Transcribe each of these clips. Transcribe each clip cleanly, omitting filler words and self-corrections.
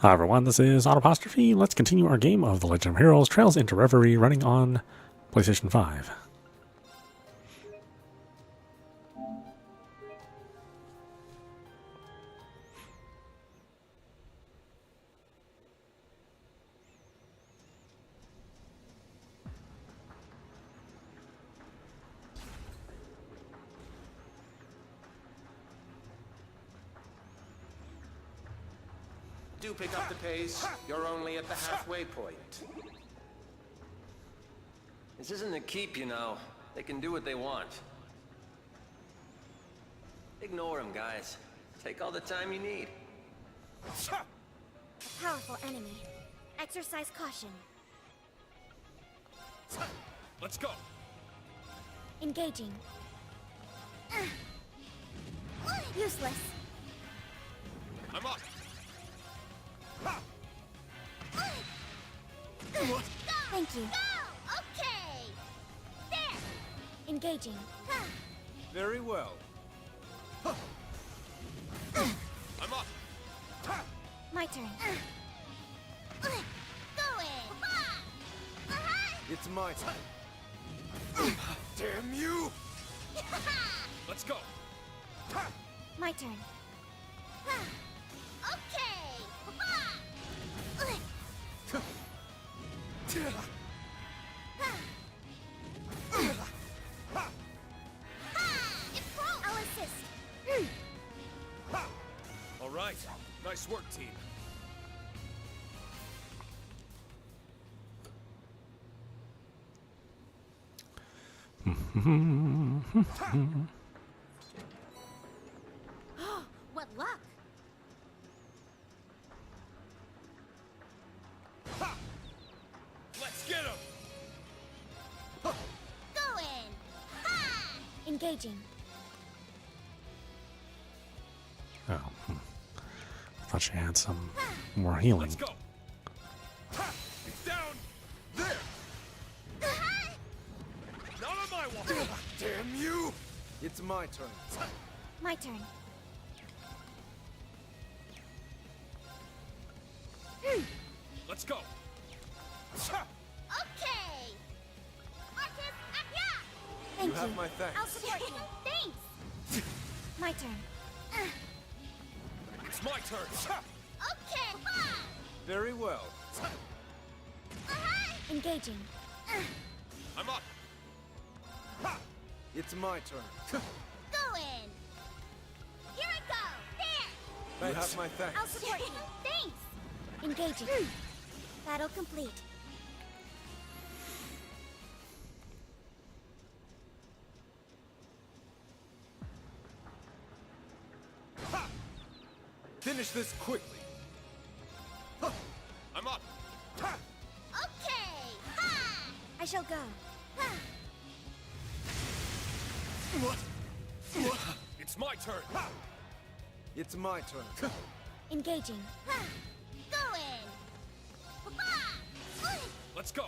Hi everyone, this is audap. Let's continue our game of The Legend of Heroes Trails into Reverie running on PlayStation 5. Do pick up the pace. You're only at the halfway point. This isn't a keep, you know. They can do what they want. Ignore them, guys. Take all the time you need. A powerful enemy. Exercise caution. Let's go. Engaging. Useless. I'm up. Thank you. Go! Okay! There! Engaging. Very well. I'm up. My turn. Go in! It's my turn. Damn you! Let's go. My turn. Okay! I'll assist. All right. Nice work, team. What luck! Let's get him. Go in! Engaging. Oh, I thought she had some more healing. Let's go. It's down. There. Not on my watch. Damn you! It's my turn. My turn. Let's go. Okay! Marcus, Thank you. have my thanks. I'll support you. Thanks! My turn. It's my turn. Okay! Very well. Engaging. I'm up. It's my turn. Go in! Here I go! There! You have my thanks. I'll support you. Thanks! Engaging. Battle complete. Finish this quickly. I'm up. Okay! I shall go. What? It's my turn. It's my turn. Engaging. Go in! Let's go.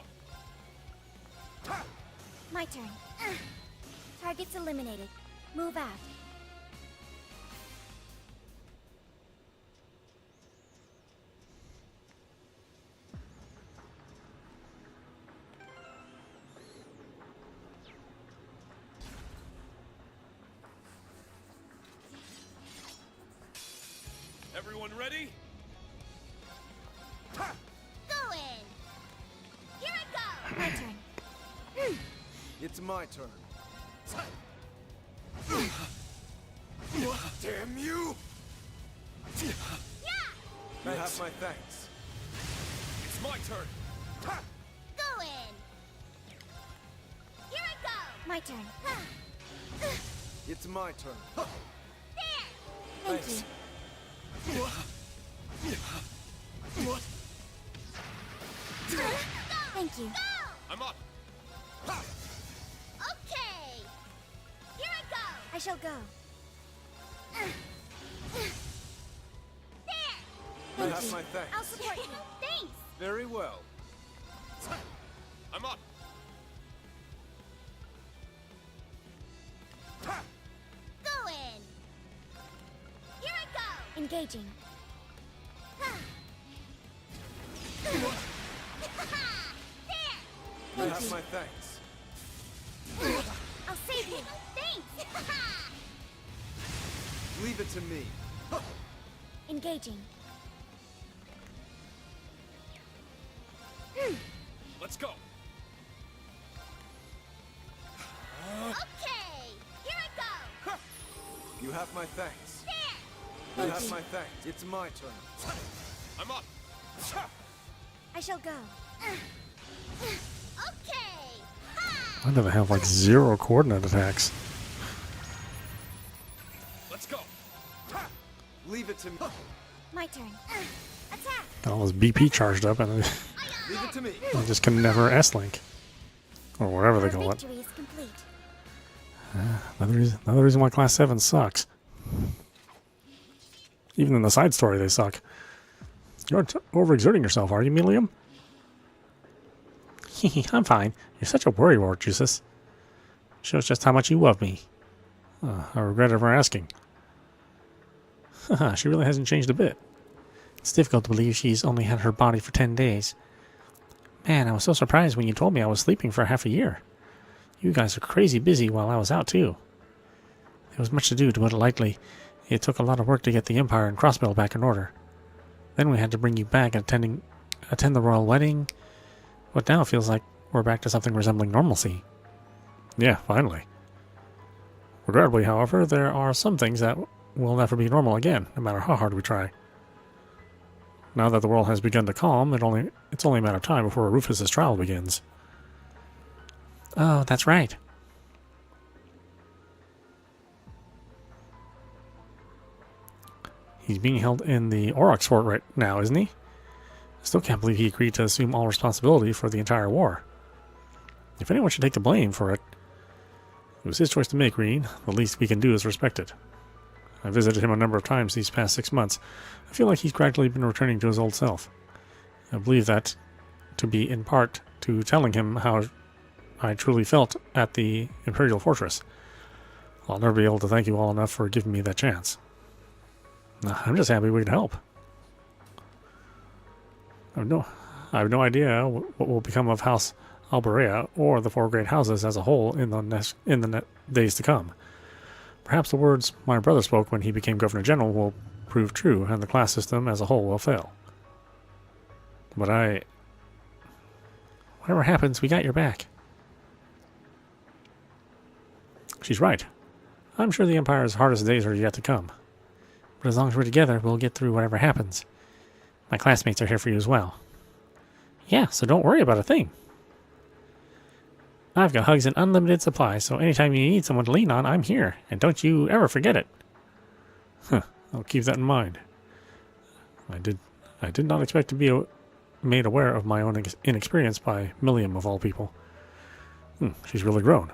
My turn. Targets eliminated. Move out. Everyone ready? Go in! Here I go! My turn. It's my turn. Damn you! Yeah! You have my thanks. It's my turn. Go in! Here I go! My turn. It's my turn. There! Thank you. What? Thank you. I'm up. Okay! Here I go! I shall go. There! You Thank have you. my thanks. I'll support you. Thanks! Very well. I'm up. Go in! Here I go! Engaging. have my thanks. I'll save you. Thanks! Leave it to me. Engaging. Let's go. Okay! Here I go! You have my thanks. There! You have my thanks. It's my turn. I'm up. I shall go. Okay! Why do they have like 0 coordinate attacks? Let's go. Leave it to me. My turn. Attack. Got all this BP charged up and Leave it to me. I just can never S-Link. Or whatever they Our call it. victory is complete. Another reason why Class 7 sucks. Even in the side story, they suck. You're overexerting yourself, are you, Milium? I'm fine. You're such a worrywart, Jesus. Shows just how much you love me. I regret ever asking. She really hasn't changed a bit. It's difficult to believe she's only had her body for 10 days. Man, I was so surprised when you told me I was sleeping for half a year. You guys are crazy busy while I was out, too. There was much to do, to put it lightly. It took a lot of work to get the Empire and Crossbell back in order. Then we had to bring you back and attend the royal wedding. What now feels like we're back to something resembling normalcy. Yeah, finally. Regrettably, however, there are some things that will never be normal again, no matter how hard we try. Now that the world has begun to calm, it's only a matter of time before Rufus's trial begins. Oh, that's right. He's being held in the Aurochs fort right now, isn't he? I still can't believe he agreed to assume all responsibility for the entire war. If anyone should take the blame for it was his choice to make, Rean. The least we can do is respect it. I visited him a number of times these past 6 months. I feel like he's gradually been returning to his old self. I believe that to be in part to telling him how I truly felt at the Imperial Fortress. I'll never be able to thank you all enough for giving me that chance. I'm just happy we could help. I have no idea what will become of House Alberea or the 4 great houses as a whole in the days to come. Perhaps the words my brother spoke when he became Governor General will prove true, and the class system as a whole will fail. But whatever happens, we got your back. She's right. I'm sure the Empire's hardest days are yet to come. But as long as we're together, we'll get through whatever happens. My classmates are here for you as well. Yeah, so don't worry about a thing. I've got hugs in unlimited supply, so anytime you need someone to lean on, I'm here. And don't you ever forget it. I'll keep that in mind. I did not expect to be made aware of my own inexperience by Milium of all people. She's really grown.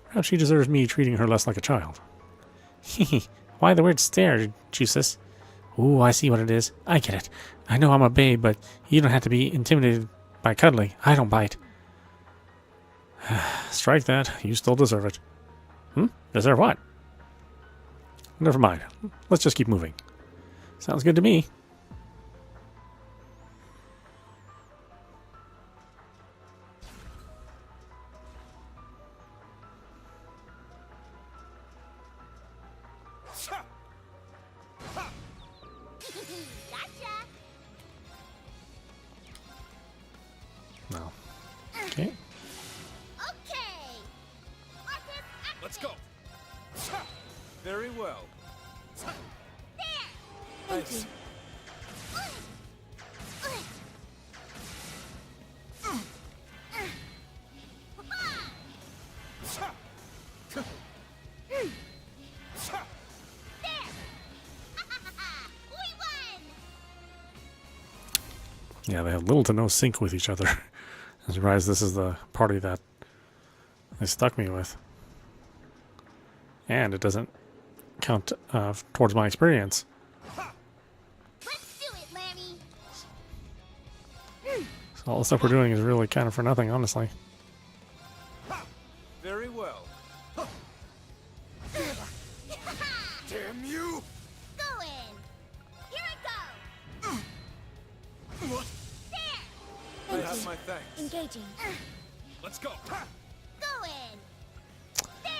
Perhaps she deserves me treating her less like a child. Why the weird stare, Jesus? Ooh, I see what it is. I get it. I know I'm a babe, but you don't have to be intimidated by cuddling. I don't bite. Strike that. You still deserve it. Deserve what? Never mind. Let's just keep moving. Sounds good to me. Gotcha! No. Okay. Okay! Let's go. Very well. There! Nice. We won! Yeah, they have little to no sync with each other. I'm surprised this is the party that they stuck me with. And it doesn't count towards my experience. Let's do it, Lammy! So all the stuff we're doing is really kind of for nothing, honestly. Very well. Damn you! Go in! Here I go! There! I have my thanks. Engaging. Let's go. Go in. There.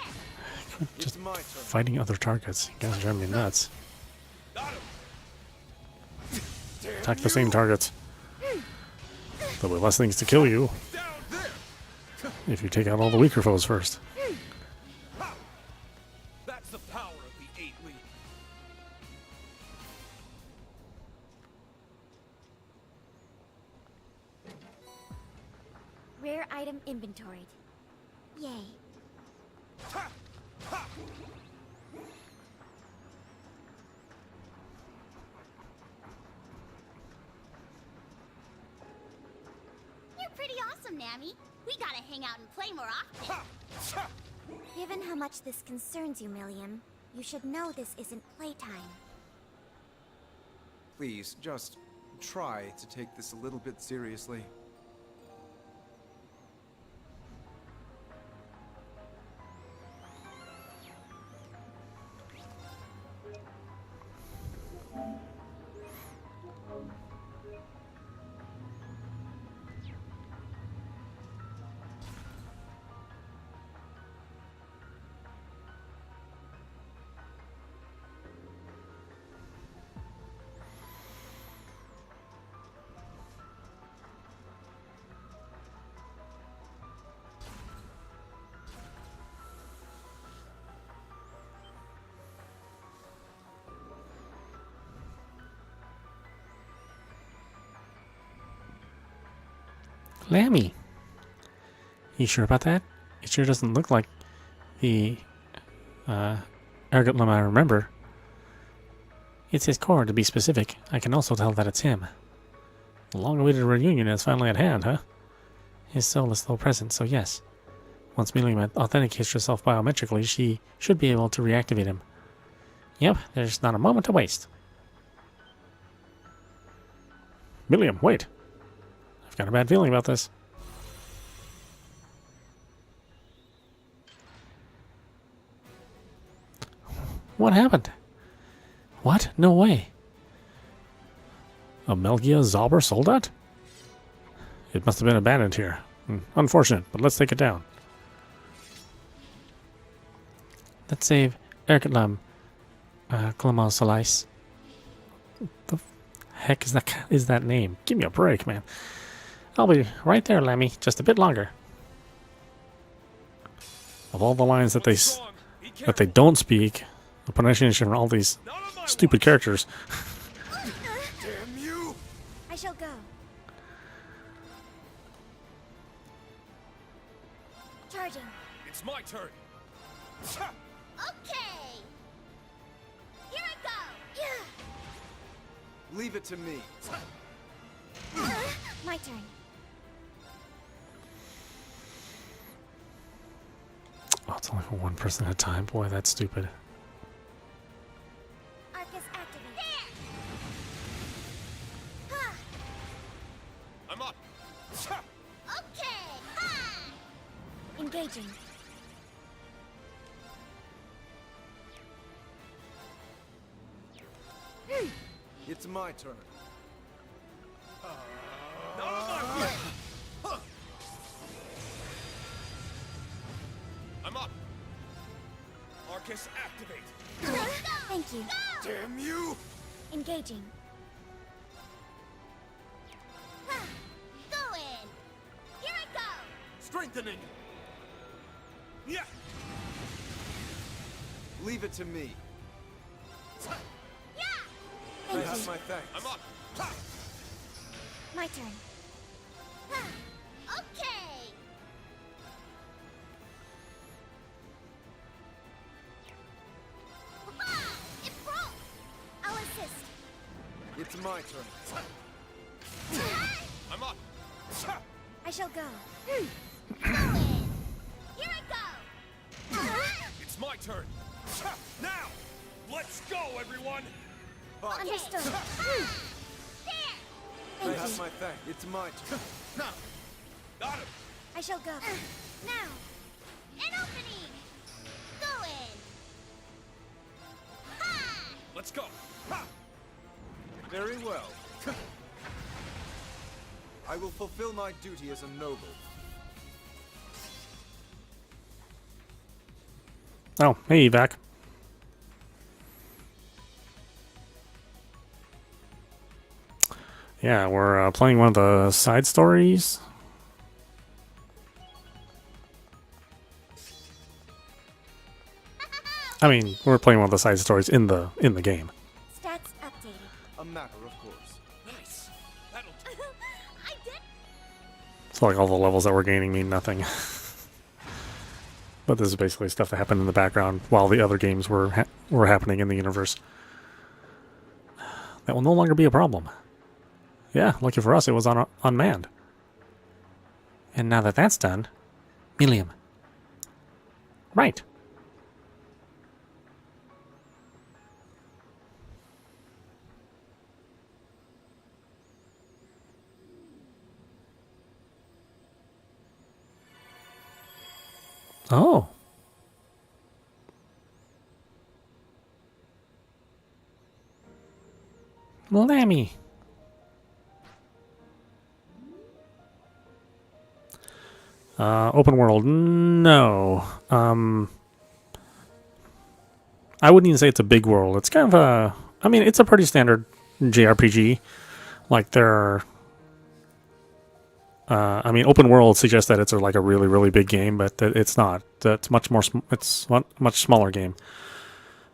Just It's my turn. fighting other targets. You guys are driving me nuts. Got him. Damn Attack the you. same targets. There'll be less things to kill you Down there. if you take out all the weaker foes first. Ha. That's the power of the 8 League. Rare item inventoried. Yay. Ha. Ha. You're pretty awesome, Nammy. We gotta hang out and play more often. Ha. Ha. Given how much this concerns you, Milliam, you should know this isn't playtime. Please, just try to take this a little bit seriously. Lammy. You sure about that? It sure doesn't look like the arrogant llama I remember. It's his core, to be specific. I can also tell that it's him. The long-awaited reunion is finally at hand, huh? His soul is still present, so yes. Once Milliam authenticates herself biometrically, she should be able to reactivate him. Yep, there's not a moment to waste. Milliam, wait. I've got a bad feeling about this. What happened? What? No way. A Melgia Zauber soldat? It must have been abandoned here. Unfortunate, but let's take it down. Let's save Erkatlam Klamal Salais. The heck is that name? Give me a break, man. I'll be right there, Lemmy. Just a bit longer. Of all the lines that they don't speak, the pronunciation from all these stupid characters. Damn you. I shall go. Charging. It's my turn. Ha. Okay. Here I go. Yeah. Leave it to me. My turn. Oh, it's only for one person at a time. Boy, that's stupid. Arcus activate. There. Ha. I'm up. Ha. Okay. Ha. Engaging. It's my turn. Not on my way. Huh. I'm up. Arcus activate. Thank you. Damn you. Engaging. Ha. Go in. Here I go. Strengthening. Yeah. Leave it to me. Yeah. You Thank have you. my thanks. I'm up. Ha. My turn. Ha. Okay. Ha. It broke. I'll assist. It's my turn. I'm up. Ha. I shall go. Go in. Here I go. It's my turn. Ha. Now, let's go, everyone. Understood. There. You Thank have you. my thanks. It's my turn. Now, got him. I shall go. Now. An opening. Go in. Ha. Let's go. Ha. Very well. I will fulfill my duty as a noble. Oh, hey, Evac. Yeah, we're playing one of the side stories. I mean, we're playing one of the side stories in the game. Stats updated. A matter of course. Nice. That'll do. I did. So like all the levels that we're gaining mean nothing. But this is basically stuff that happened in the background while the other games were happening in the universe. That will no longer be a problem. Yeah, lucky for us, it was unmanned. And now that that's done, Millium. Right. Oh. Lammy. Open world, no. I wouldn't even say it's a big world. It's kind of a... I mean, it's a pretty standard JRPG. Like, there are... I mean, open world suggests that it's like a really, really big game, but it's not. It's much more. It's a much smaller game.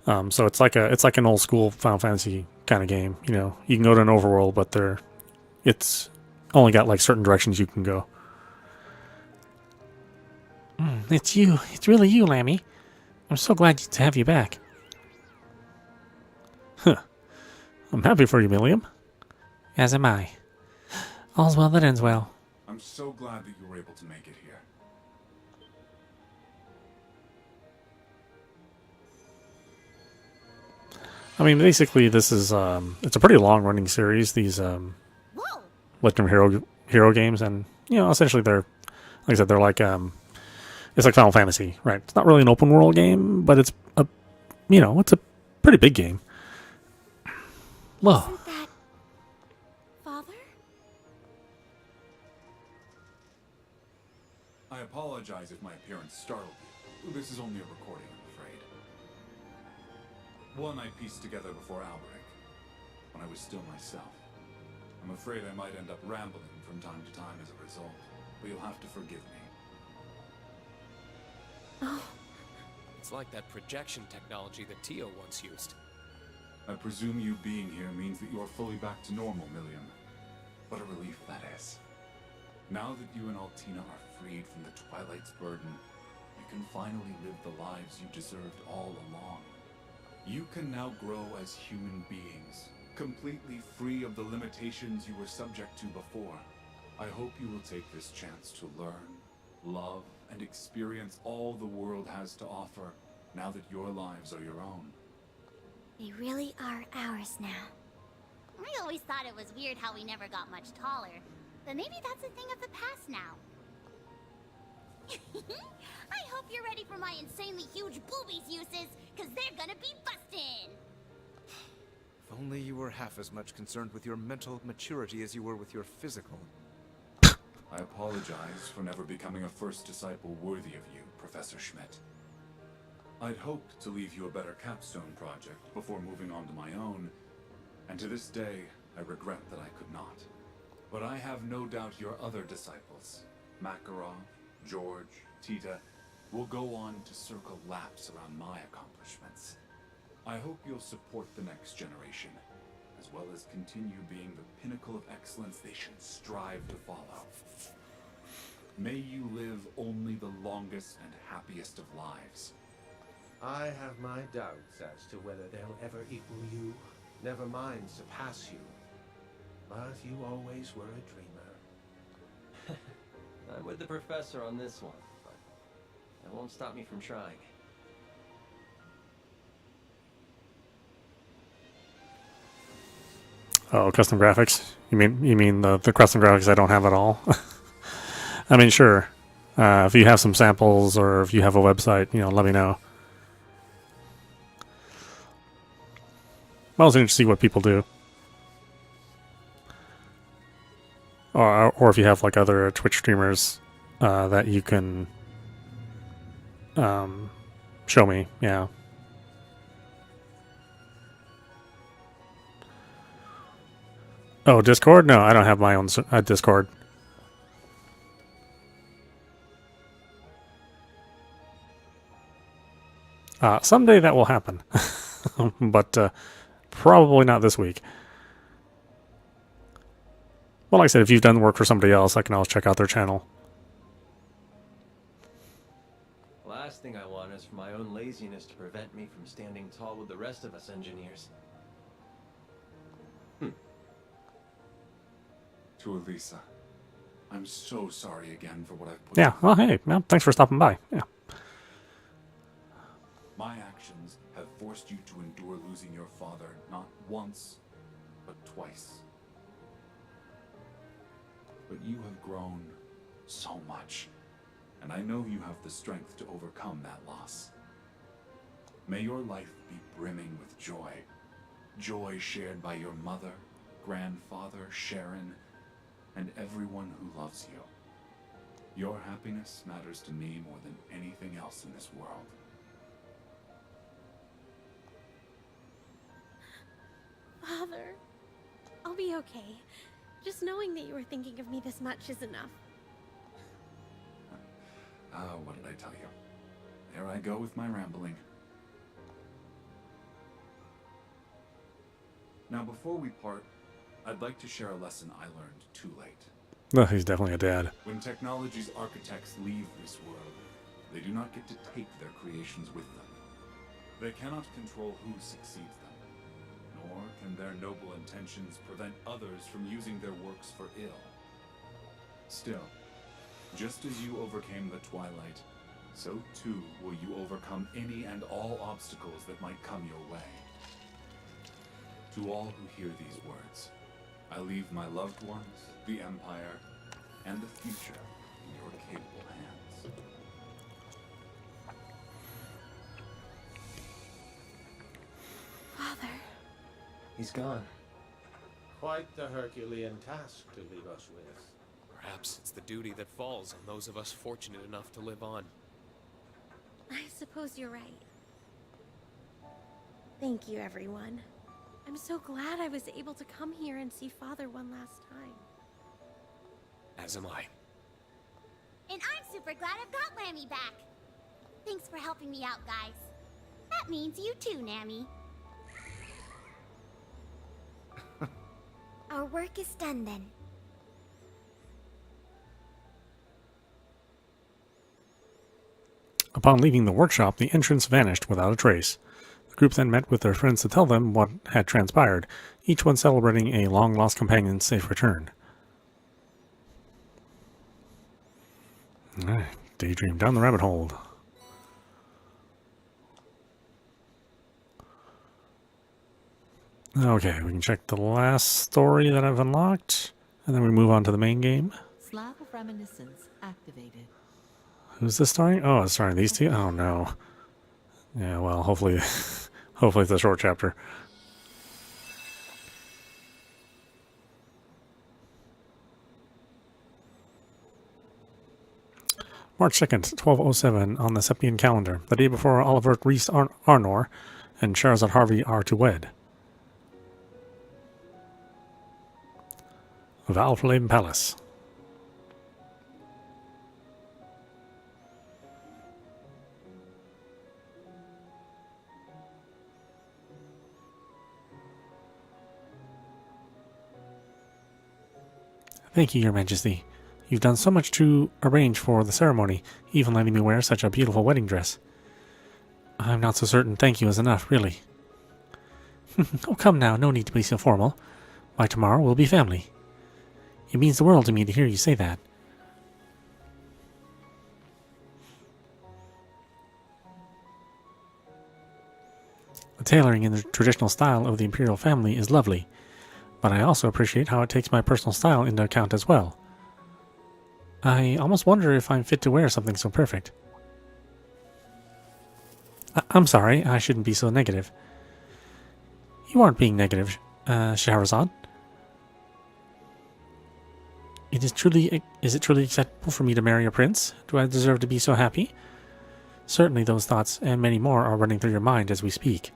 So it's like an old school Final Fantasy kind of game. You know, you can go to an overworld, but it's only got like certain directions you can go. It's you. It's really you, Lammy. I'm so glad to have you back. Huh. I'm happy for you, Millium. As am I. All's well that ends well. I'm so glad that you were able to make it here. I mean, basically, this is it's a pretty long-running series. These Whoa. Legend of Hero games, and you know, essentially, they're like I said, they're like it's like Final Fantasy, right? It's not really an open-world game, but it's it's a pretty big game. Whoa. Isn't that... Father? I apologize if my appearance startled you. This is only a recording, I'm afraid. One I pieced together before Alberic, when I was still myself. I'm afraid I might end up rambling from time to time as a result, but you'll have to forgive me. It's like that projection technology that Tio once used. I presume you being here means that you are fully back to normal, Millium. What a relief that is. Now that you and Altina are freed from the Twilight's burden, you can finally live the lives you deserved all along. You can now grow as human beings, completely free of the limitations you were subject to before. I hope you will take this chance to learn, love, and experience all the world has to offer, now that your lives are your own. They really are ours now. I always thought it was weird how we never got much taller. But maybe that's a thing of the past now. I hope you're ready for my insanely huge boobies uses, because they're gonna be bustin'! If only you were half as much concerned with your mental maturity as you were with your physical. I apologize for never becoming a first disciple worthy of you, Professor Schmidt. I'd hoped to leave you a better capstone project before moving on to my own, and to this day, I regret that I could not. But I have no doubt your other disciples, Makarov, George, Tita, will go on to circle laps around my accomplishments. I hope you'll support the next generation, as well as continue being the pinnacle of excellence they should strive to follow. May you live only the longest and happiest of lives. I have my doubts as to whether they'll ever equal you, never mind surpass you. But you always were a dreamer. I'm with the professor on this one, but that won't stop me from trying. Oh, custom graphics? You mean the custom graphics I don't have at all? I mean, sure. If you have some samples or if you have a website, let me know. I was interested to see what people do. Or if you have like other Twitch streamers that you can Show me, yeah. Oh, Discord? No, I don't have my own Discord. Someday that will happen. But probably not this week. Well, like I said, if you've done work for somebody else, I can always check out their channel. Last thing I want is for my own laziness to prevent me from standing tall with the rest of us engineers. To Elisa, I'm so sorry again for what I've put Yeah, well, hey, man, thanks for stopping by. Yeah. My actions have forced you to endure losing your father not once, but twice. But you have grown so much, and I know you have the strength to overcome that loss. May your life be brimming with joy. Joy shared by your mother, grandfather, Sharon, and everyone who loves you. Your happiness matters to me more than anything else in this world. Father, I'll be okay. Just knowing that you were thinking of me this much is enough. What did I tell you? There I go with my rambling. Now, before we part, I'd like to share a lesson I learned too late. No, he's definitely a dad. When technology's architects leave this world, they do not get to take their creations with them. They cannot control who succeeds them, nor can their noble intentions prevent others from using their works for ill. Still, just as you overcame the Twilight, so too will you overcome any and all obstacles that might come your way. To all who hear these words, I leave my loved ones, the Empire, and the future in your capable hands. Father. He's gone. Quite the Herculean task to leave us with. Perhaps it's the duty that falls on those of us fortunate enough to live on. I suppose you're right. Thank you, everyone. I'm so glad I was able to come here and see Father one last time. As am I. And I'm super glad I've got Lammy back. Thanks for helping me out, guys. That means you too, Nammy. Our work is done then. Upon leaving the workshop, the entrance vanished without a trace. The group then met with their friends to tell them what had transpired, each one celebrating a long-lost companion's safe return. Alright, daydream down the rabbit hole. Okay, we can check the last story that I've unlocked, and then we move on to the main game. Slab of Reminiscence activated. Who's this starring? Oh, it's starring these two? Oh, no. Yeah, well, hopefully, hopefully it's a short chapter. March 2nd, 1207, on the Septian calendar, the day before Oliver Reese Arnor and Charizard Harvey are to wed. Valflame Palace. Thank you, Your Majesty. You've done so much to arrange for the ceremony, even letting me wear such a beautiful wedding dress. I'm not so certain thank you is enough, really. Oh, come now, no need to be so formal. By tomorrow, we'll be family. It means the world to me to hear you say that. The tailoring in the traditional style of the imperial family is lovely, but I also appreciate how it takes my personal style into account as well. I almost wonder if I'm fit to wear something so perfect. I'm sorry, I shouldn't be so negative. You aren't being negative, Shahrazad. Is it truly acceptable for me to marry a prince? Do I deserve to be so happy? Certainly those thoughts and many more are running through your mind as we speak.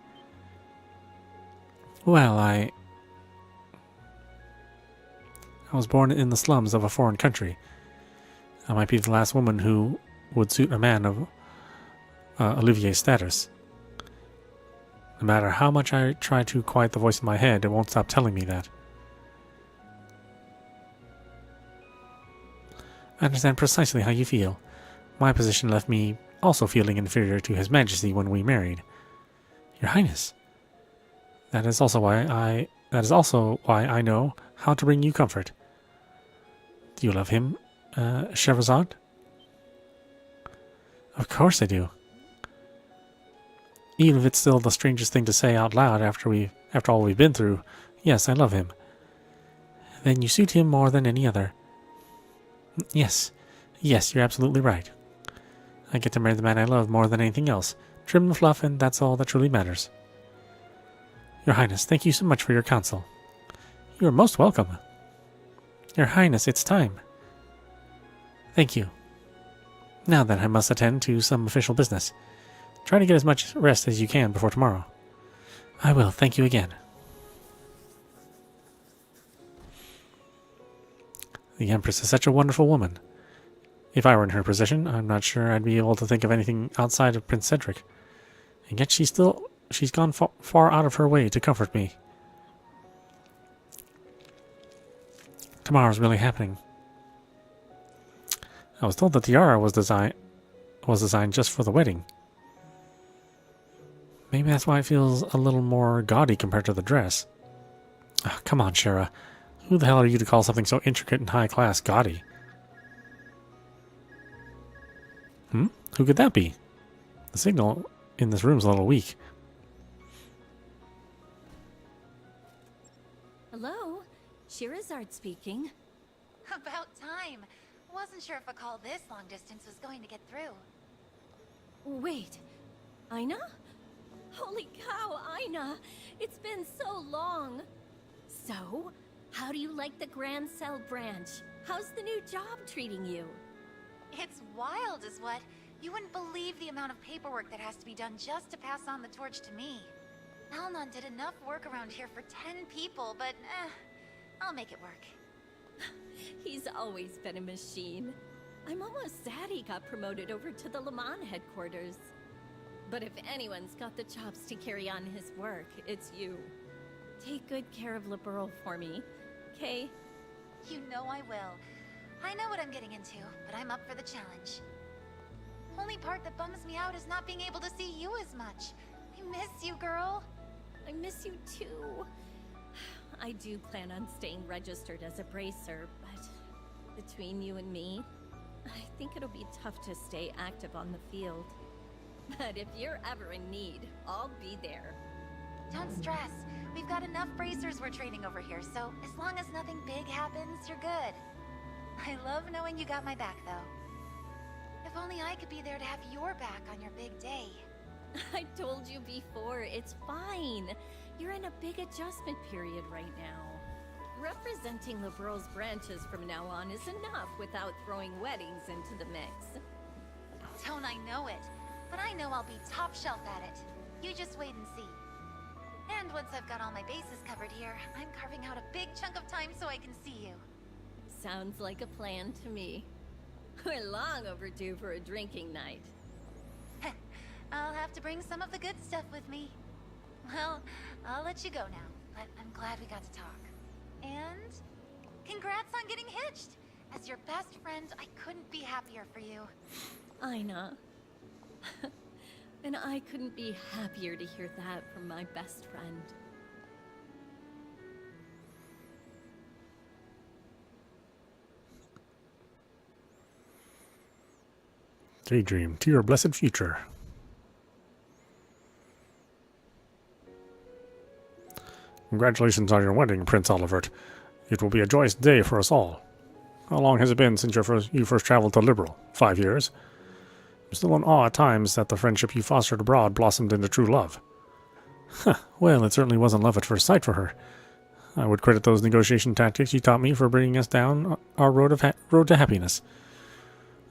Well, I was born in the slums of a foreign country. I might be the last woman who would suit a man of Olivier's status. No matter how much I try to quiet the voice in my head, it won't stop telling me that. I understand precisely how you feel. My position left me also feeling inferior to His Majesty when we married. Your Highness, that is also why I know how to bring you comfort. Do you love him, Scheherazade? Of course I do. Even if it's still the strangest thing to say out loud after all we've been through, yes, I love him. Then you suit him more than any other. Yes, you're absolutely right. I get to marry the man I love more than anything else. Trim and fluff, and that's all that truly matters. Your Highness, thank you so much for your counsel. You are most welcome. Your Highness, it's time. Thank you. Now then, I must attend to some official business. Try to get as much rest as you can before tomorrow. I will, thank you again. The Empress is such a wonderful woman. If I were in her position, I'm not sure I'd be able to think of anything outside of Prince Cedric. And yet she's gone far out of her way to comfort me. Tomorrow's really happening. I was told the tiara was designed just for the wedding. Maybe that's why it feels a little more gaudy compared to the dress. Oh, come on, Shara. Who the hell are you to call something so intricate and high-class gaudy? Who could that be? The signal in this room's a little weak. Hello? Scheherazade speaking. About time. Wasn't sure if a call this long distance was going to get through. Wait, Aina? Holy cow, Aina! It's been so long! So, how do you like the Grand Cell branch? How's the new job treating you? It's wild, is what. You wouldn't believe the amount of paperwork that has to be done just to pass on the torch to me. Alnon did enough work around here for 10 people, but I'll make it work. He's always been a machine. I'm almost sad he got promoted over to the Le Mans headquarters. But if anyone's got the chops to carry on his work, it's you. Take good care of Liberal for me, okay? You know I will. I know what I'm getting into, but I'm up for the challenge. Only part that bums me out is not being able to see you as much. I miss you, girl. I miss you too. I do plan on staying registered as a bracer, but between you and me, I think it'll be tough to stay active on the field. But if you're ever in need, I'll be there. Don't stress. We've got enough bracers we're training over here, so as long as nothing big happens, you're good. I love knowing you got my back, though. If only I could be there to have your back on your big day. I told you before, it's fine. You're in a big adjustment period right now. Representing Liberal's branches from now on is enough without throwing weddings into the mix. Don't I know it? But I know I'll be top shelf at it. You just wait and see. And once I've got all my bases covered here, I'm carving out a big chunk of time so I can see you. Sounds like a plan to me. We're long overdue for a drinking night. I'll have to bring some of the good stuff with me. Well, I'll let you go now, but I'm glad we got to talk. And congrats on getting hitched! As your best friend, I couldn't be happier for you. Aina. And I couldn't be happier to hear that from my best friend. Daydream to your blessed future. Congratulations on your wedding, Prince Olivert. It will be a joyous day for us all. How long has it been since you first traveled to Liberal? 5 years? I'm still in awe at times that the friendship you fostered abroad blossomed into true love. Huh, well, it certainly wasn't love at first sight for her. I would credit those negotiation tactics you taught me for bringing us down our road to happiness.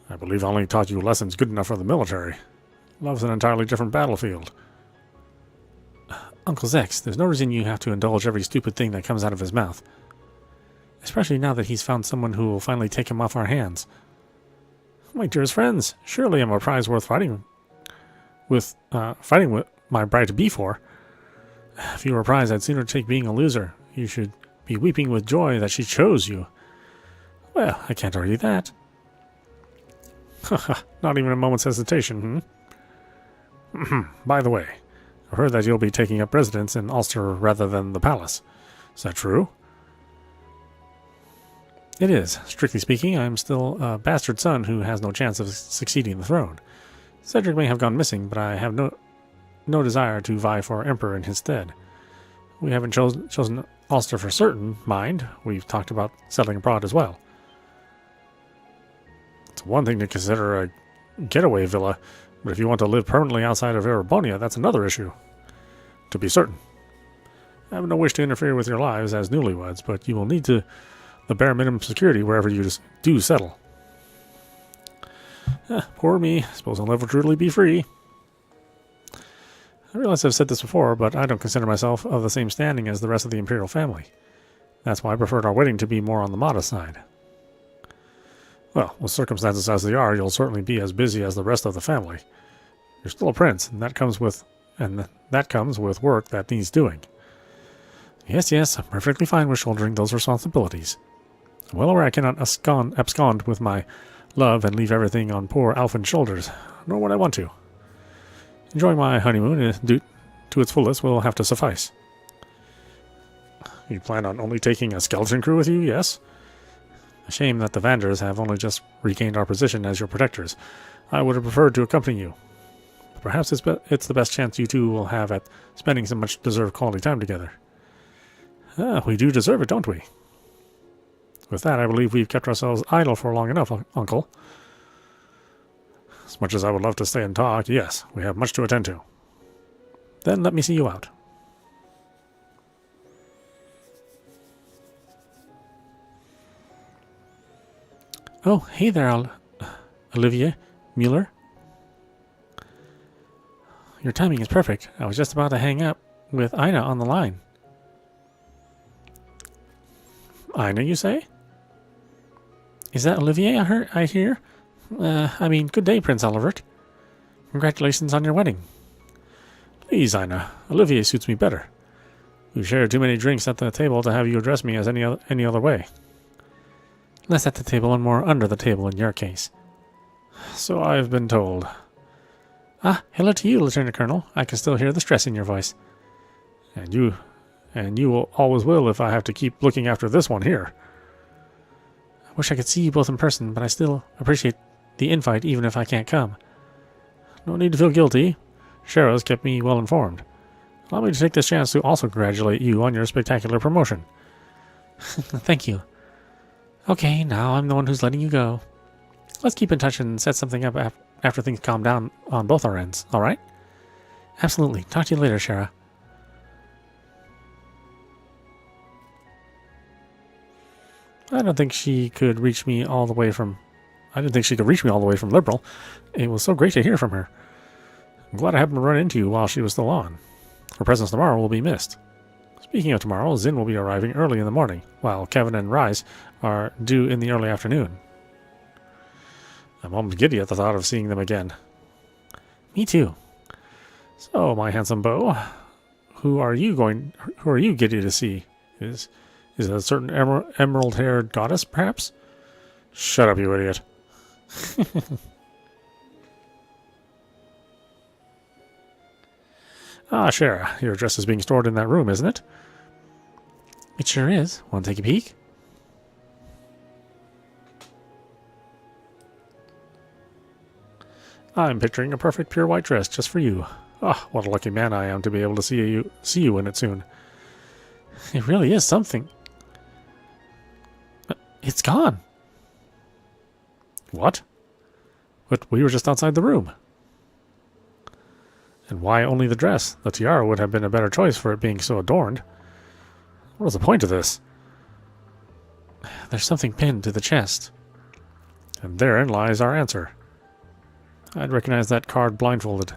I believe I only taught you lessons good enough for the military. Love's an entirely different battlefield. Uncle Zex, there's no reason you have to indulge every stupid thing that comes out of his mouth. Especially now that he's found someone who will finally take him off our hands. My dearest friends, surely I'm a prize worth fighting with my bride-to-be for. If you were a prize, I'd sooner take being a loser. You should be weeping with joy that she chose you. Well, I can't argue that. Not even a moment's hesitation, By the way, I've heard that you'll be taking up residence in Ulster rather than the palace. Is that true? It is. Strictly speaking, I'm still a bastard son who has no chance of succeeding the throne. Cedric may have gone missing, but I have no desire to vie for emperor in his stead. We haven't chosen Ulster for certain, mind. We've talked about settling abroad as well. It's one thing to consider a getaway villa, but if you want to live permanently outside of Erebonia, that's another issue. To be certain. I have no wish to interfere with your lives as newlyweds, but you will need the bare minimum security wherever you do settle. Poor me. Suppose I'll never truly be free. I realize I've said this before, but I don't consider myself of the same standing as the rest of the Imperial family. That's why I preferred our wedding to be more on the modest side. Well, with circumstances as they are, you'll certainly be as busy as the rest of the family. You're still a prince, and that comes with work that needs doing. Yes, I'm perfectly fine with shouldering those responsibilities. I'm well aware I cannot abscond with my love and leave everything on poor Alphin's shoulders, nor would I want to. Enjoying my honeymoon to its fullest will have to suffice. You plan on only taking a skeleton crew with you, yes? A shame that the Vanders have only just regained our position as your protectors. I would have preferred to accompany you. But perhaps it's the best chance you two will have at spending some much-deserved quality time together. We do deserve it, don't we? With that, I believe we've kept ourselves idle for long enough, Uncle. As much as I would love to stay and talk, yes, we have much to attend to. Then let me see you out. Oh, hey there, Olivia Mueller. Your timing is perfect. I was just about to hang up with Ina on the line. Ina, you say? Is that Olivier I hear? Good day, Prince Olivert. Congratulations on your wedding. Please, Ina. Olivier suits me better. We've shared too many drinks at the table to have you address me as any other way. Less at the table and more under the table in your case. So I've been told. Hello to you, Lieutenant Colonel. I can still hear the stress in your voice. And you always will if I have to keep looking after this one here. I wish I could see you both in person, but I still appreciate the invite even if I can't come. No need to feel guilty. Shara's kept me well informed. Allow me to take this chance to also congratulate you on your spectacular promotion. Thank you. Okay, now I'm the one who's letting you go. Let's keep in touch and set something up after things calm down on both our ends, alright? Absolutely. Talk to you later, Shara. I didn't think she could reach me all the way from Liberal. It was so great to hear from her. I'm glad I happened to run into you while she was still on. Her presence tomorrow will be missed. Speaking of tomorrow, Zin will be arriving early in the morning, while Kevin and Rice are due in the early afternoon. I'm almost giddy at the thought of seeing them again. Me too. So, my handsome beau, who are you giddy to see? Is it a certain emerald-haired goddess, perhaps? Shut up, you idiot. Shara, your dress is being stored in that room, isn't it? It sure is. Want to take a peek? I'm picturing a perfect pure white dress just for you. What a lucky man I am to be able to see you in it soon. It really is something. It's gone. What? But we were just outside the room. And why only the dress? The tiara would have been a better choice for it being so adorned. What is the point of this? There's something pinned to the chest. And therein lies our answer. I'd recognize that card blindfolded.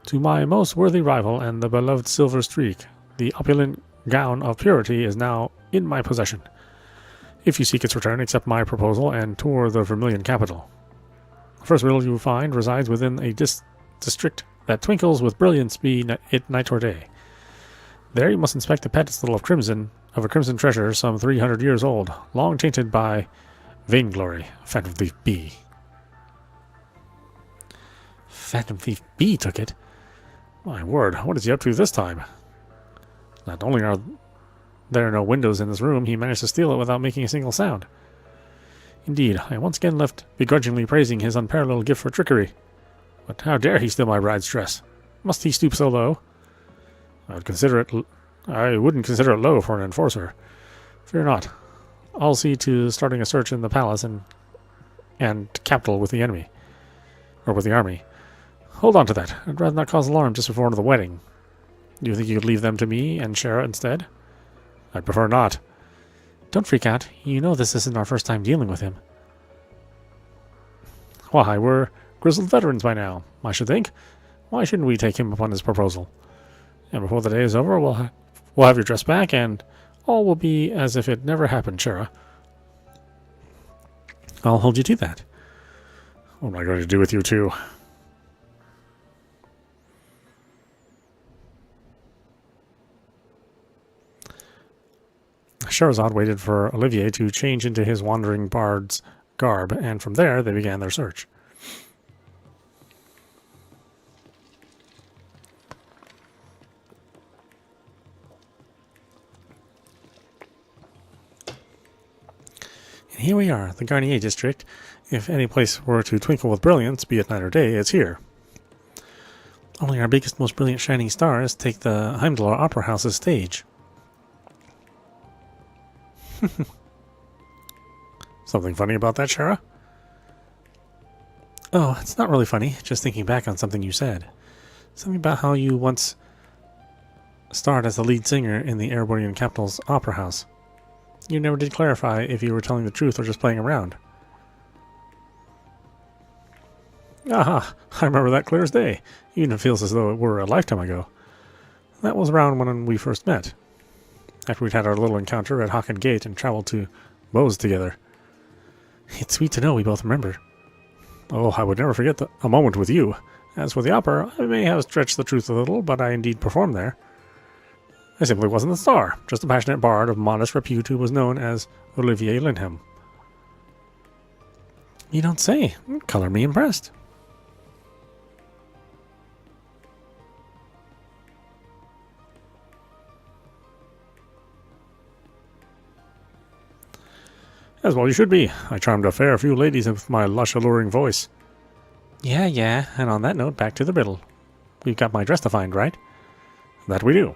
To my most worthy rival and the beloved Silver Streak, the opulent gown of purity is now in my possession. If you seek its return, accept my proposal and tour the Vermilion capital. The first riddle you find resides within a district that twinkles with brilliance, be it night or day. There you must inspect the pedestal of a crimson treasure some 300 years old, long tainted by vainglory. Phantom Thief B. Phantom Thief B took it? My word, what is he up to this time? Not only are there no windows in this room, he managed to steal it without making a single sound. Indeed, I once again left begrudgingly praising his unparalleled gift for trickery. But how dare he steal my bride's dress? Must he stoop so low? I wouldn't consider it low for an enforcer. Fear not. I'll see to starting a search in the palace and capital with the enemy. Or with the army. Hold on to that. I'd rather not cause alarm just before the wedding. Do you think you could leave them to me and Shara instead? I'd prefer not. Don't freak out. You know this isn't our first time dealing with him. Why, we're grizzled veterans by now, I should think. Why shouldn't we take him upon his proposal? And before the day is over, we'll have your dress back, and all will be as if it never happened, Shara. I'll hold you to that. What am I going to do with you two? Scheherazade waited for Olivier to change into his wandering bard's garb, and from there they began their search. And here we are, the Garnier district. If any place were to twinkle with brilliance, be it night or day, it's here. Only our biggest, most brilliant shining stars take the Heimdallr Opera House's stage. Something funny about that, Shara? Oh, it's not really funny, just thinking back on something you said. Something about how you once starred as the lead singer in the Ereborian capital's opera house. You never did clarify if you were telling the truth or just playing around. Aha, I remember that clear as day, even if it feels as though it were a lifetime ago. That was around when we first met, after we'd had our little encounter at Hocken Gate and traveled to Bose together. It's sweet to know we both remember. Oh, I would never forget a moment with you. As for the opera, I may have stretched the truth a little, but I indeed performed there. I simply wasn't the star, just a passionate bard of modest repute who was known as Olivier Linham. You don't say. Color me impressed. As well you should be. I charmed a fair few ladies with my lush, alluring voice. Yeah, and on that note, back to the riddle. We've got my dress to find, right? That we do.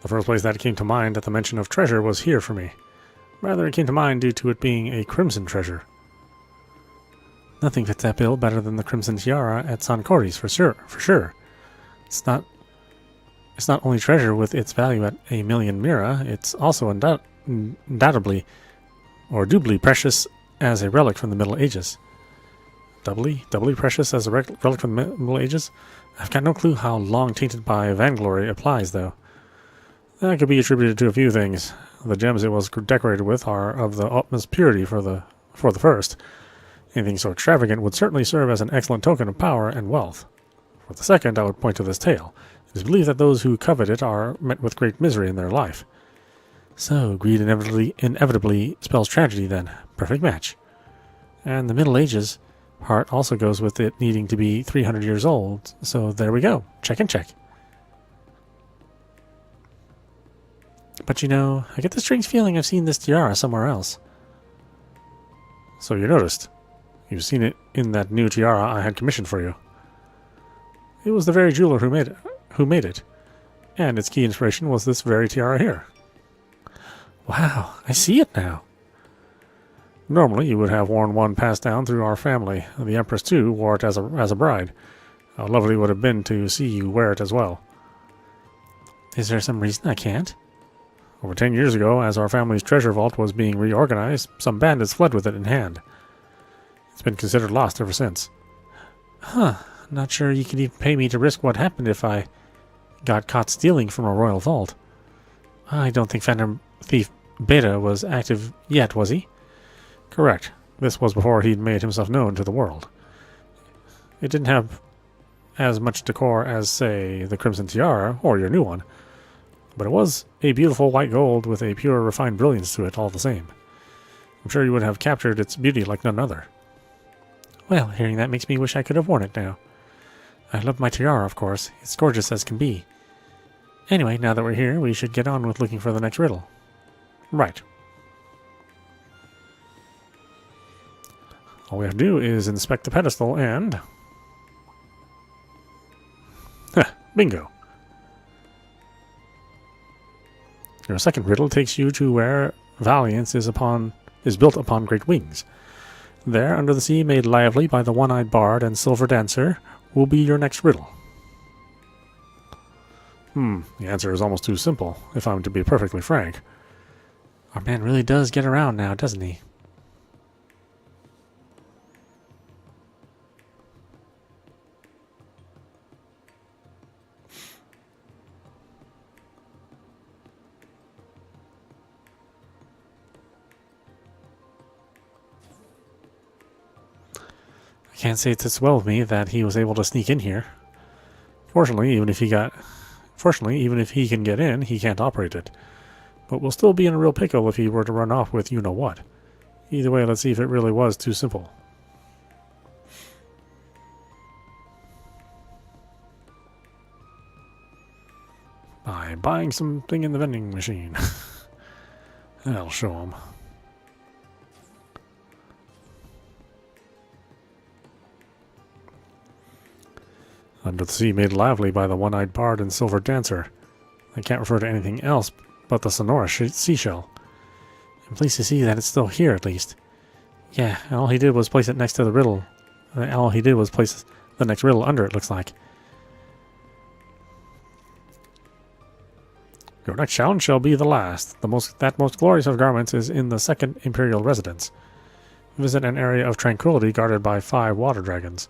The first place that came to mind at the mention of treasure was here for me. Rather, it came to mind due to it being a crimson treasure. Nothing fits that bill better than the crimson tiara at Sankori's, for sure. It's not only treasure with its value at 1,000,000 mira, it's also undoubtedly or doubly precious as a relic from the Middle Ages. Doubly precious as a relic from the Middle Ages? I've got no clue how long tainted by vainglory applies, though. That could be attributed to a few things. The gems it was decorated with are of the utmost purity for the first. Anything so extravagant would certainly serve as an excellent token of power and wealth. For the second, I would point to this tale. It is believed that those who covet it are met with great misery in their life. So, greed inevitably spells tragedy then. Perfect match. And the Middle Ages part also goes with it needing to be 300 years old. So there we go. Check and check. But you know, I get the strange feeling I've seen this tiara somewhere else. So you noticed. You've seen it in that new tiara I had commissioned for you. It was the very jeweler who made it. And its key inspiration was this very tiara here. Wow, I see it now. Normally, you would have worn one passed down through our family. The Empress, too, wore it as a bride. How lovely it would have been to see you wear it as well. Is there some reason I can't? Over 10 years ago, as our family's treasure vault was being reorganized, some bandits fled with it in hand. It's been considered lost ever since. Huh. Not sure you could even pay me to risk what happened if I got caught stealing from a royal vault. I don't think Phantom Thief Beta was active yet, was he? Correct. This was before he'd made himself known to the world. It didn't have as much decor as, say, the Crimson Tiara, or your new one, but it was a beautiful white gold with a pure, refined brilliance to it all the same. I'm sure you would have captured its beauty like none other. Well, hearing that makes me wish I could have worn it now. I love my tiara, of course. It's gorgeous as can be. Anyway, now that we're here, we should get on with looking for the next riddle. Right. All we have to do is inspect the pedestal and... bingo. Your second riddle takes you to where Valiance is built upon great wings. There, under the sea, made lively by the one-eyed bard and silver dancer, will be your next riddle. The answer is almost too simple, if I'm to be perfectly frank. Our man really does get around now, doesn't he? I can't say it sits well with me that he was able to sneak in here. Fortunately, even if he can get in, he can't operate it. But we'll still be in a real pickle if he were to run off with you-know-what. Either way, let's see if it really was too simple. By buying something in the vending machine. I'll show him. Under the sea made lively by the one-eyed bard and silver dancer. I can't refer to anything else but the sonorous seashell. I'm pleased to see that it's still here, at least. Yeah, and all he did was place it next to the riddle. All he did was place the next riddle under it, looks like. Your next challenge shall be the last. That most glorious of garments is in the second Imperial residence. Visit an area of tranquility guarded by 5 water dragons.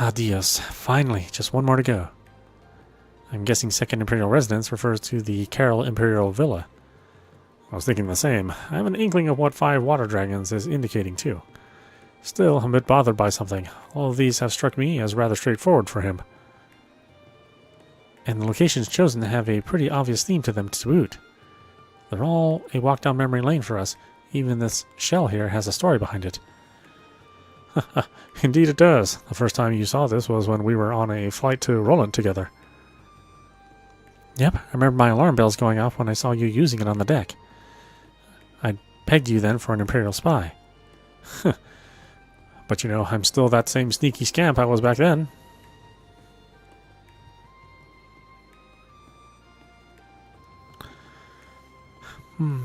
Adios. Finally, just one more to go. I'm guessing Second Imperial Residence refers to the Carroll Imperial Villa. I was thinking the same. I have an inkling of what 5 water dragons is indicating too. Still, I'm a bit bothered by something. All of these have struck me as rather straightforward for him. And the locations chosen have a pretty obvious theme to them to boot. They're all a walk down memory lane for us. Even this shell here has a story behind it. Indeed it does. The first time you saw this was when we were on a flight to Roland together. Yep, I remember my alarm bells going off when I saw you using it on the deck. I pegged you then for an Imperial spy. But you know, I'm still that same sneaky scamp I was back then.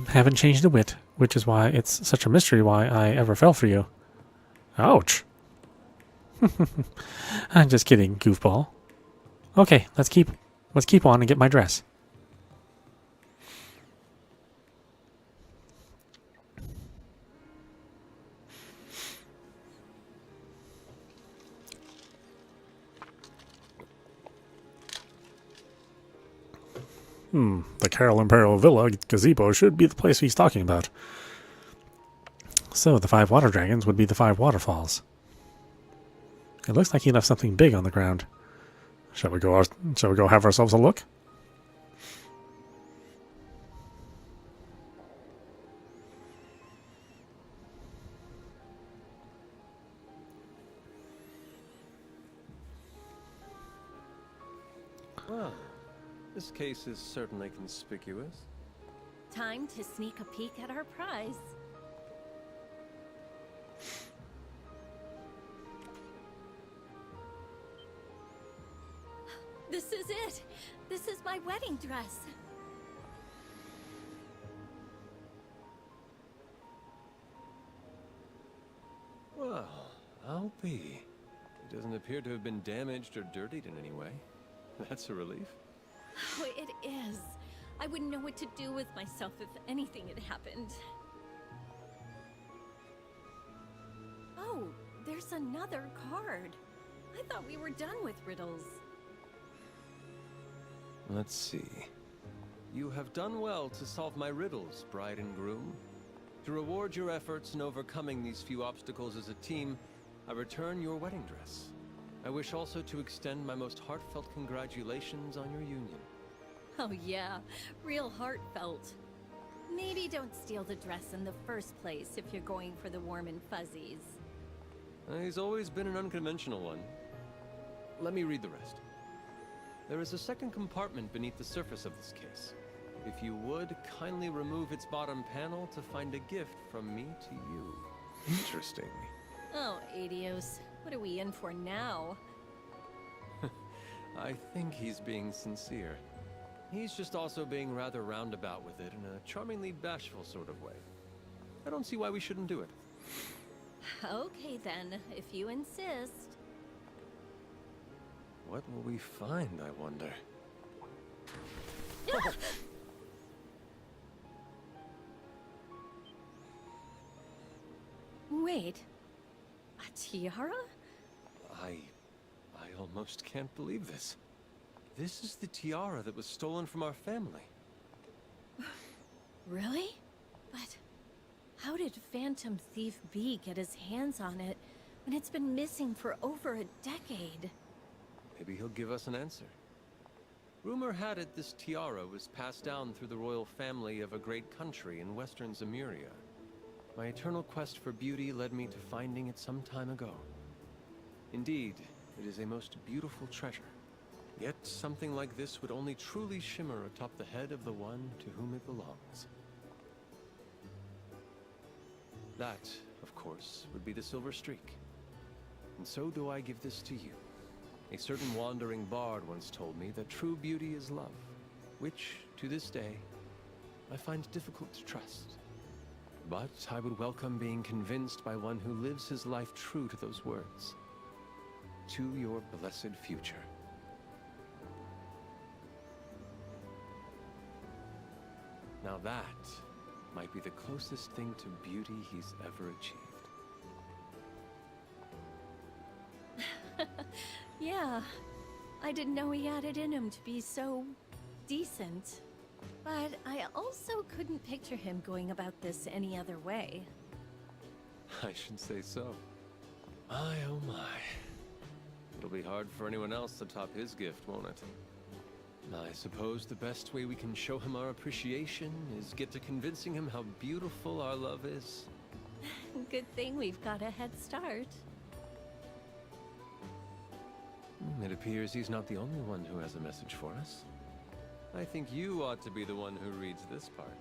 Haven't changed a whit, which is why it's such a mystery why I ever fell for you. Ouch. I'm just kidding, goofball. Okay, let's keep on and get my dress. The Carroll Imperial Villa gazebo should be the place he's talking about. So the 5 water dragons would be the 5 waterfalls. It looks like he left something big on the ground. Shall we go have ourselves a look? Well, this case is certainly conspicuous. Time to sneak a peek at our prize. This is it! This is my wedding dress! Well, I'll be. It doesn't appear to have been damaged or dirtied in any way. That's a relief. Oh, it is. I wouldn't know what to do with myself if anything had happened. Oh, there's another card. I thought we were done with riddles. Let's see. You have done well to solve my riddles, bride and groom. To reward your efforts in overcoming these few obstacles as a team, I return your wedding dress. I wish also to extend my most heartfelt congratulations on your union. Oh yeah, real heartfelt. Maybe don't steal the dress in the first place if you're going for the warm and fuzzies. He's always been an unconventional one. Let me read the rest. There is a second compartment beneath the surface of this case. If you would, kindly remove its bottom panel to find a gift from me to you. Interesting. Oh, Adios. What are we in for now? I think he's being sincere. He's just also being rather roundabout with it in a charmingly bashful sort of way. I don't see why we shouldn't do it. Okay then, if you insist. What will we find, I wonder? Wait. A tiara? I almost can't believe this. This is the tiara that was stolen from our family. Really? But how did Phantom Thief B get his hands on it when it's been missing for over a decade? Maybe he'll give us an answer. Rumor had it this tiara was passed down through the royal family of a great country in western Zemuria. My eternal quest for beauty led me to finding it some time ago. Indeed, it is a most beautiful treasure. Yet something like this would only truly shimmer atop the head of the one to whom it belongs. That, of course, would be the silver streak. And so do I give this to you. A certain wandering bard once told me that true beauty is love, which, to this day, I find difficult to trust. But I would welcome being convinced by one who lives his life true to those words. To your blessed future. Now that might be the closest thing to beauty he's ever achieved. Yeah, I didn't know he had it in him to be so decent. But I also couldn't picture him going about this any other way. I should say so. My, oh my. It'll be hard for anyone else to top his gift, won't it? I suppose the best way we can show him our appreciation is get to convincing him how beautiful our love is. Good thing we've got a head start. It appears he's not the only one who has a message for us. I think you ought to be the one who reads this part.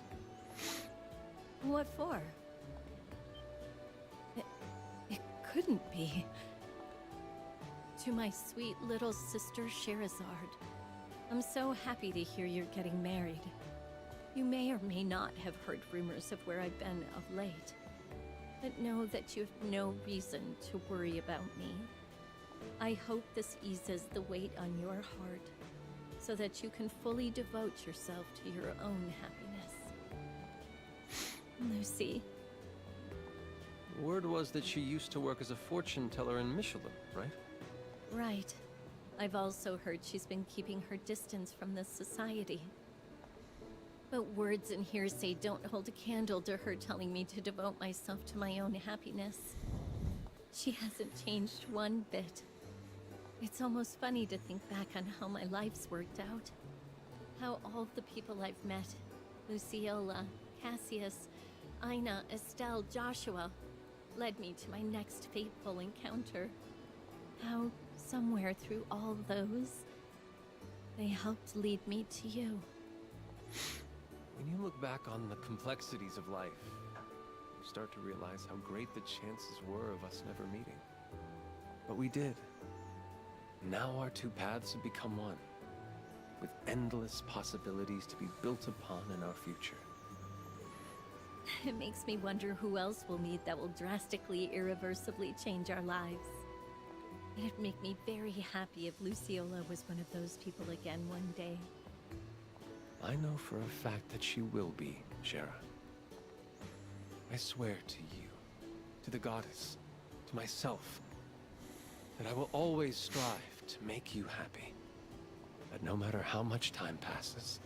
What for? It couldn't be. To my sweet little sister Scheherazade, I'm so happy to hear you're getting married. You may or may not have heard rumors of where I've been of late, but know that you have no reason to worry about me. I hope this eases the weight on your heart, so that you can fully devote yourself to your own happiness. Lucy. Word was that she used to work as a fortune teller in Michelin, right? Right. I've also heard she's been keeping her distance from this society. But words and hearsay don't hold a candle to her telling me to devote myself to my own happiness. She hasn't changed one bit. It's almost funny to think back on how my life's worked out. How all the people I've met, Luciola, Cassius, Ina, Estelle, Joshua, led me to my next fateful encounter. How, somewhere through all those, they helped lead me to you. When you look back on the complexities of life, you start to realize how great the chances were of us never meeting. But we did. Now our two paths have become one, with endless possibilities to be built upon in our future. It makes me wonder who else we'll meet that will drastically, irreversibly change our lives. It'd make me very happy if Luciola was one of those people again one day. I know for a fact that she will be, Shara. I swear to you, to the goddess, to myself, that I will always strive to make you happy. That no matter how much time passes,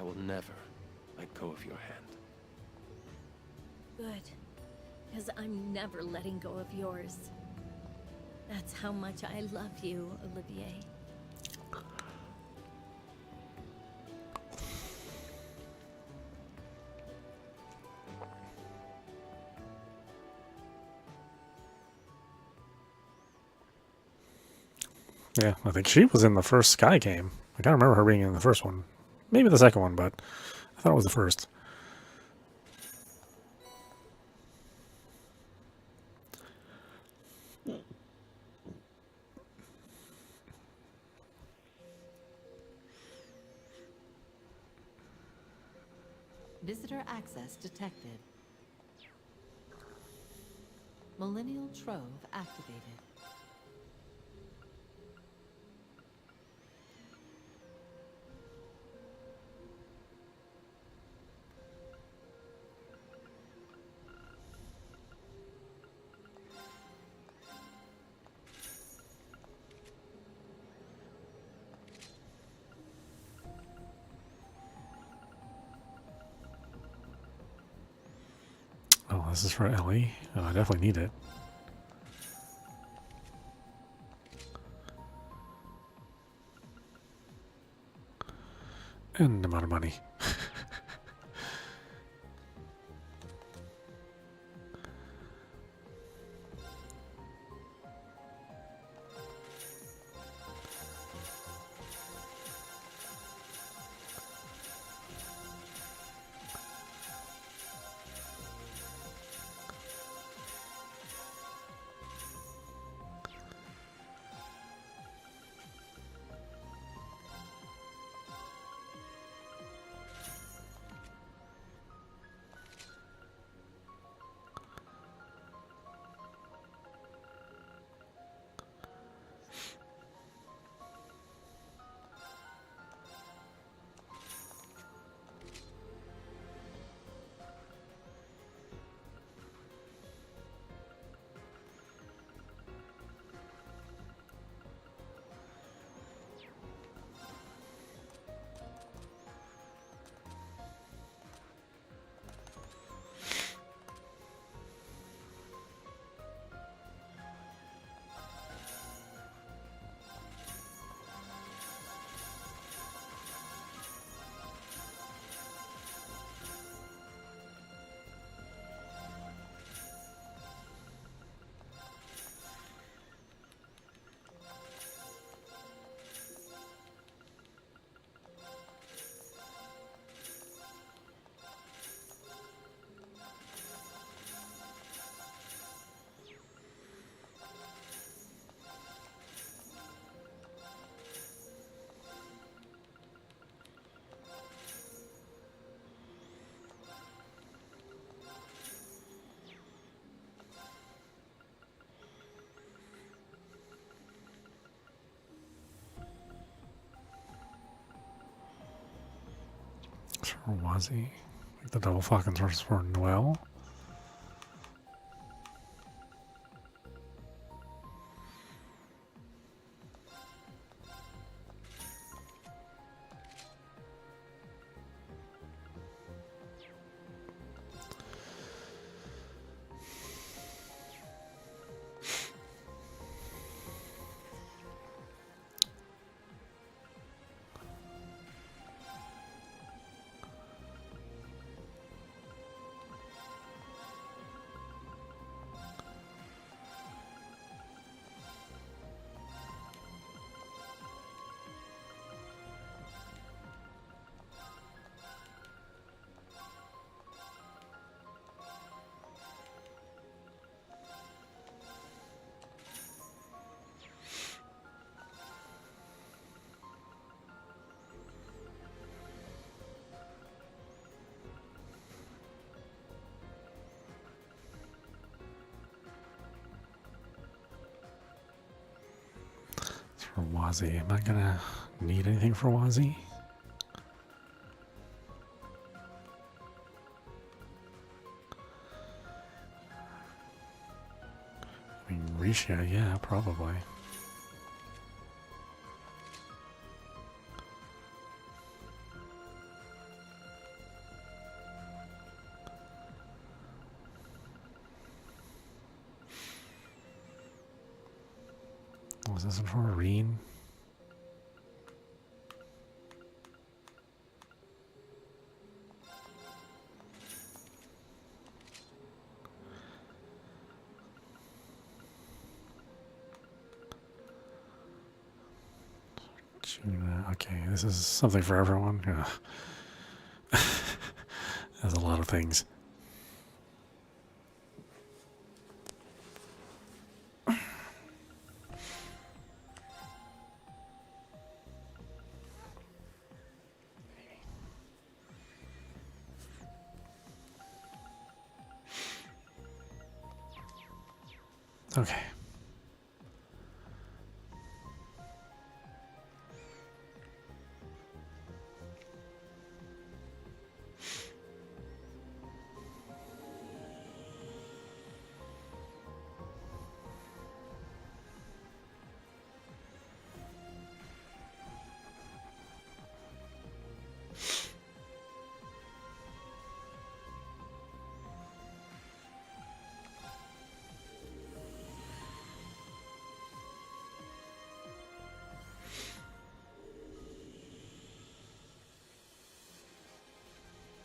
I will never let go of your hand. Good. Because I'm never letting go of yours. That's how much I love you, Olivier. Yeah, I think she was in the first Sky game. I can't remember her being in the first one. Maybe the second one, but I thought it was the first. Visitor access detected. Millennial Trove activated. Oh, this is for Ellie. Oh, I definitely need it. And amount of money. Or was he? Like the double fucking source for Noel? For Wazzy. Am I gonna need anything for Wazzy? I mean, Risha, yeah, probably. Was this for Rean? Okay, this is something for everyone. Yeah. That's a lot of things. Okay.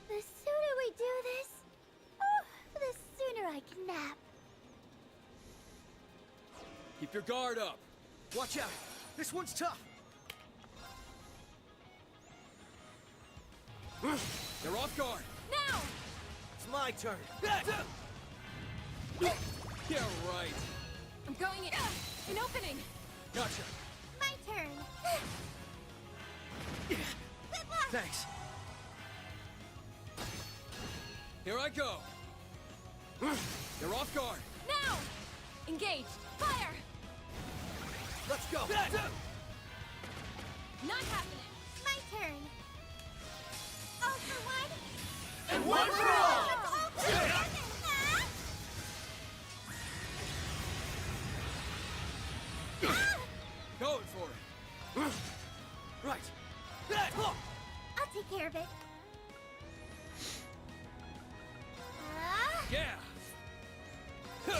The sooner we do this, the sooner I can nap. Keep your guard up. Watch out. This one's tough. They're off guard. Now! It's my turn. Yeah, right. I'm going in. An opening. Gotcha. My turn. Good luck. Thanks. Here I go. They're off guard. Now! Engaged. Fire! Let's go. Not happening. My turn. All for one. And one for all. Let's all play together. Going for it. Right. I'll take care of it. Yeah. Go!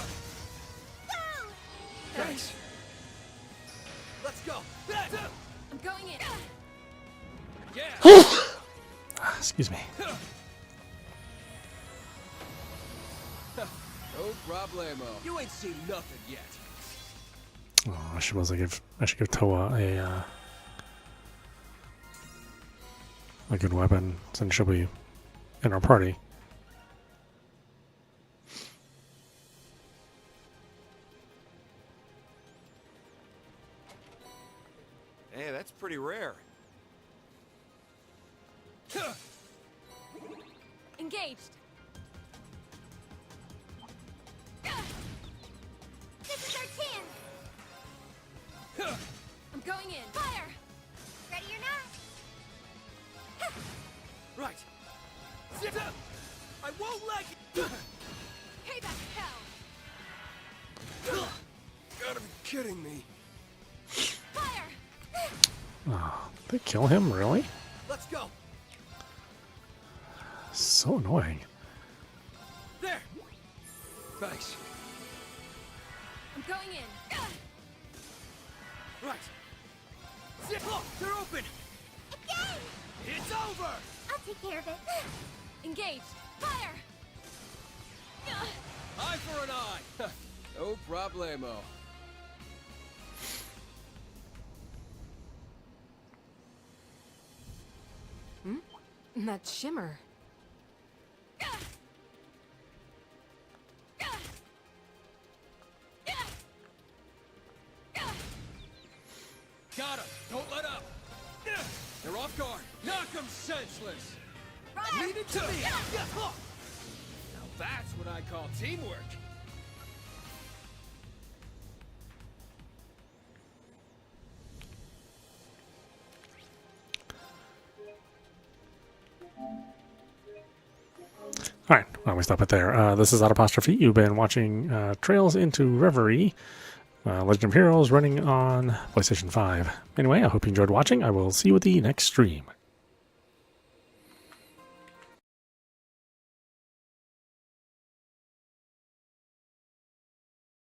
Thanks. Let's go. I'm going in. Yeah. Excuse me. No problemo. You ain't seen nothing yet. Oh, I should give Toa a good weapon since she'll be in our party. Hey, that's pretty rare. Engaged. This is our chance. I'm going in. Fire! Ready or not? Right. I won't let you. Payback hell! Gotta be kidding me. Fire! Oh, they kill him? Really? Let's go. So annoying. There. Thanks. I'm going in. Right. Zip up. They're open. Again! It's over. I'll take care of it. Engaged. Fire! Eye for an eye. No problemo. That shimmer. Got him. Don't let up. They're off guard. Knock them senseless. Leave it to me. Now that's what I call teamwork. Why don't we stop it there? This is audapostrophe. You've been watching Trails into Reverie, Legend of Heroes, running on PlayStation 5. Anyway, I hope you enjoyed watching. I will see you at the next stream.